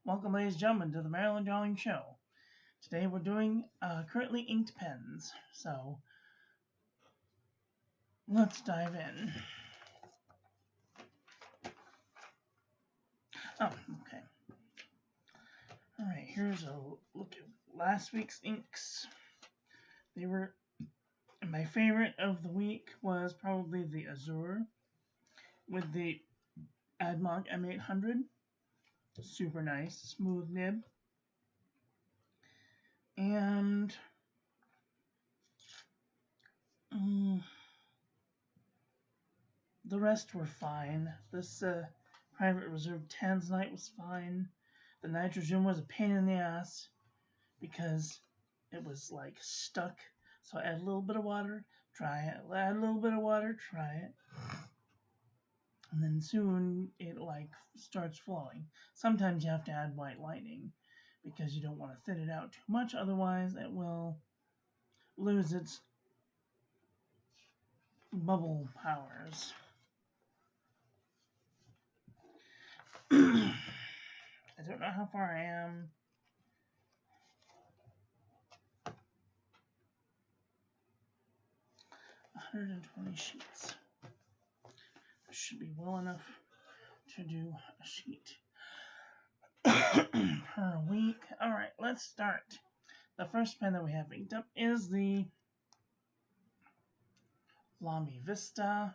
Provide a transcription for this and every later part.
Welcome, ladies and gentlemen, to the Maryland Drawing Show. Today we're doing currently inked pens, so let's dive in. Oh, okay. Alright, here's a look at last week's inks. They were, my favorite of the week was probably the Azure with the Admog M800. Super nice, smooth nib. And the rest were fine. This Private Reserve Tanzanite was fine. The nitrogen was a pain in the ass because it was like stuck. So add a little bit of water, try it. Add a little bit of water, try it. And then soon it like starts flowing. Sometimes you have to add white lightning because you don't want to thin it out too much, otherwise it will lose its bubble powers. I don't know how far I am. $120 sheets. Should be well enough to do a sheet per week. Alright, let's start. The first pen that we have inked up is the Lamy Vista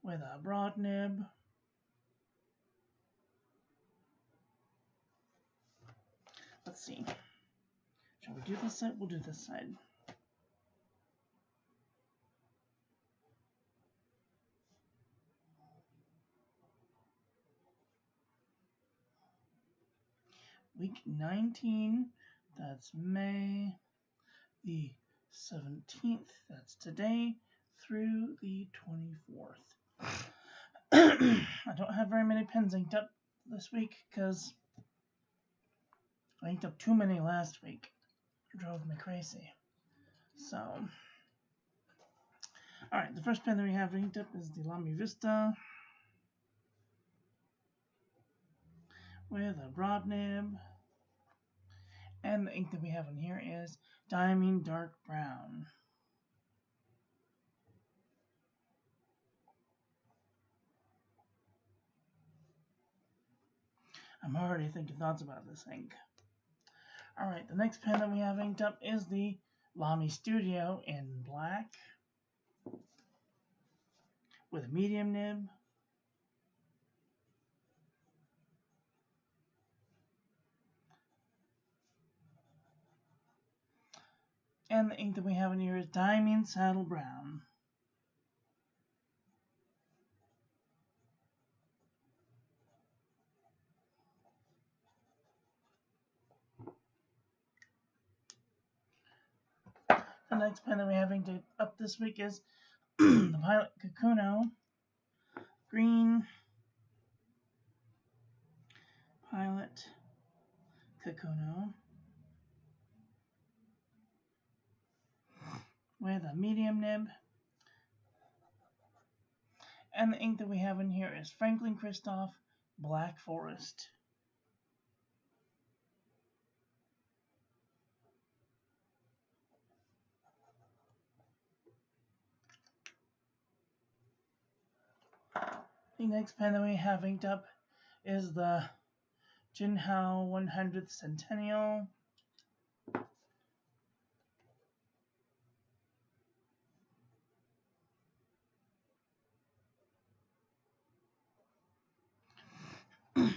with a broad nib. Let's see. Shall we do this side? We'll do this side. Week 19, that's May the 17th, that's today, through the 24th. I don't have very many pens inked up this week because I inked up too many last week. It drove me crazy. So, alright, the first pen that we have inked up is the Lamy Vista with a broad nib. And the ink that we have in here is Diamine Dark Brown. I'm already thinking thoughts about this ink. Alright, the next pen that we have inked up is the Lamy Studio in black with a medium nib. And the ink that we have in here is Diamine Saddle Brown. The next pen that we have inked up this week is the Pilot Kakuno Green Pilot Kakuno with a medium nib. And the ink that we have in here is Franklin Christoph Black Forest. The next pen that we have inked up is the Jinhao 100th Centennial.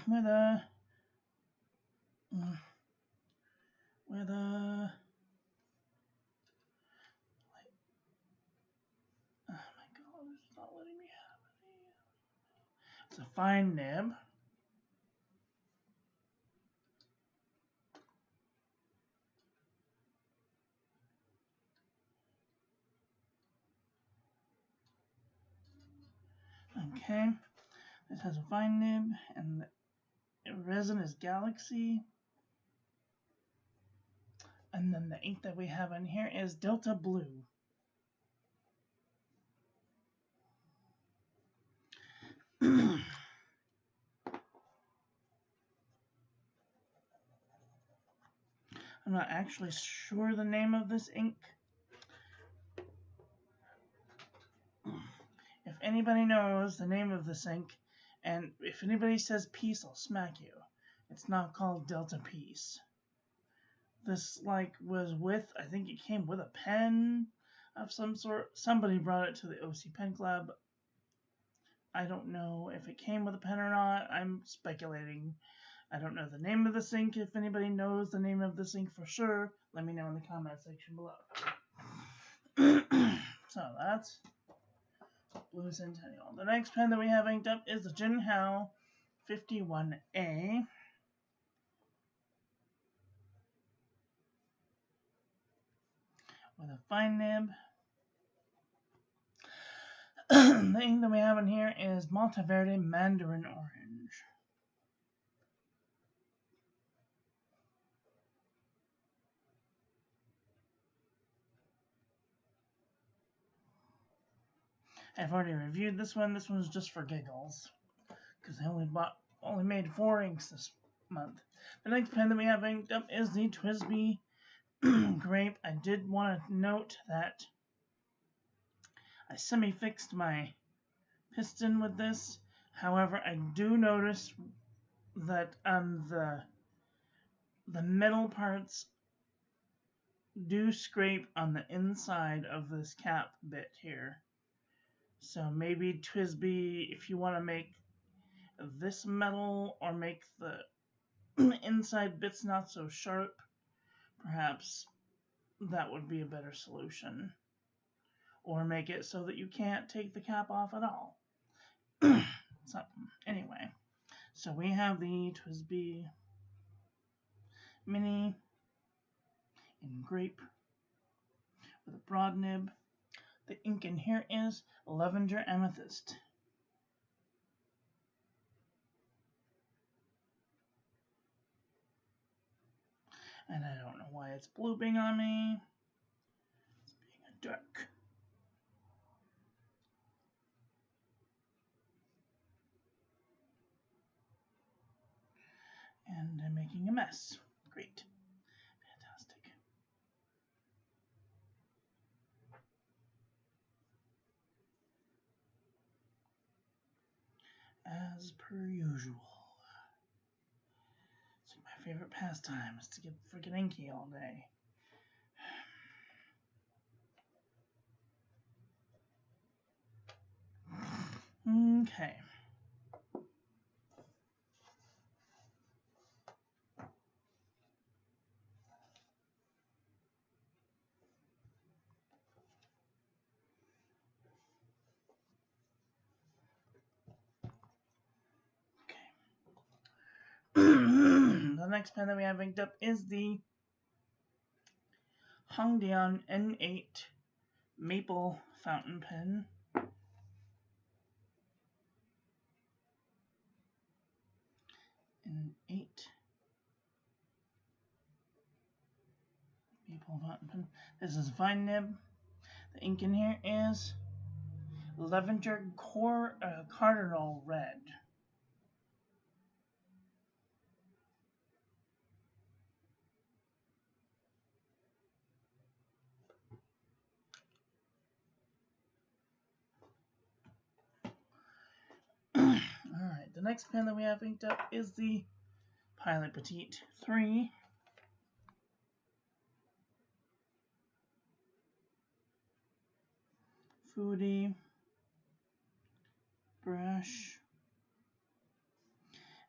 with a oh my god, it's not letting me have it. It's a fine nib. Okay, this has a fine nib, and the resin is Galaxy. And then the ink that we have in here is Delta Blue. I'm not actually sure the name of this ink. If anybody knows the name of this ink, and if anybody says peace, I'll smack you. It's not called Delta Peace. This was with, I think it came with a pen of some sort. Somebody brought it to the OC Pen Club. I don't know if it came with a pen or not. I'm speculating. I don't know the name of this ink. If anybody knows the name of this ink for sure, let me know in the comment section below. So that's Blue Centennial. The next pen that we have inked up is the Jinhao 51A. With a fine nib. The ink that we have in here is Monteverde Mandarin Orange. I've already reviewed this one. This one's just for giggles, because I only made 4 inks this month. The next pen that we have inked up is the Twisby Grape. I did want to note that I semi-fixed my piston with this. However, I do notice that the metal parts do scrape on the inside of this cap bit here. So maybe Twisby, if you want to make this metal or make the inside bits not so sharp, perhaps that would be a better solution. Or make it so that you can't take the cap off at all. So, anyway, so we have the Twisby Mini in grape with a broad nib. The ink in here is Lavender Amethyst. And I don't know why it's blooping on me. It's being a jerk. And I'm making a mess. Great. Fantastic. As per usual. It's like my favorite pastime is to get freaking inky all day. Okay. The next pen that we have inked up is the Hongdian N8 Maple Fountain Pen. N8 Maple Fountain Pen. This is a fine nib. The ink in here is Lavender Cardinal Red. Alright, the next pen that we have inked up is the Pilot Petite 3. Foodie brush.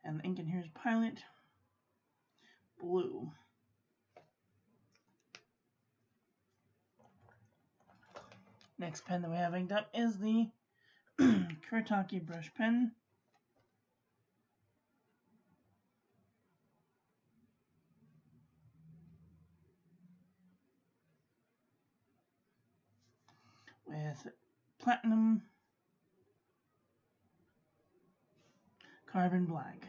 And the ink in here is Pilot Blue. Next pen that we have inked up is the Kuretake brush pen. With platinum carbon black.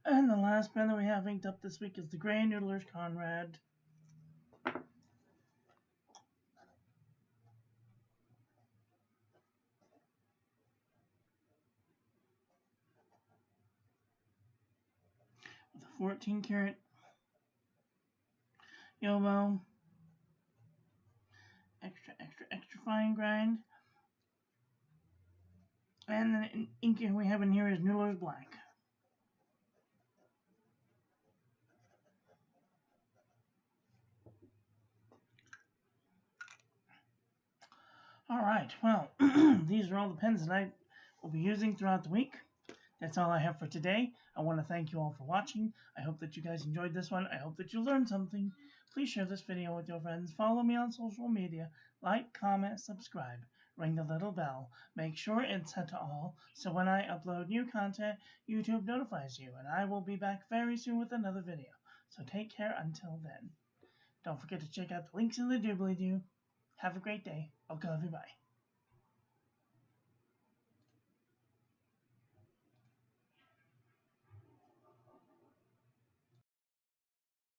And the last pen that we have inked up this week is the Gray Noodlers Conrad. with a 14 karat Yobo, extra fine grind. And the ink we have in here is Noodler's Black. Alright, well, these are all the pens that I will be using throughout the week. That's all I have for today. I want to thank you all for watching. I hope that you guys enjoyed this one. I hope that you learned something. Please share this video with your friends. Follow me on social media. Like, comment, subscribe. Ring the little bell. Make sure it's set to all, so when I upload new content, YouTube notifies you. And I will be back very soon with another video. So take care until then. Don't forget to check out the links in the doobly-doo. Have a great day. Okay, bye.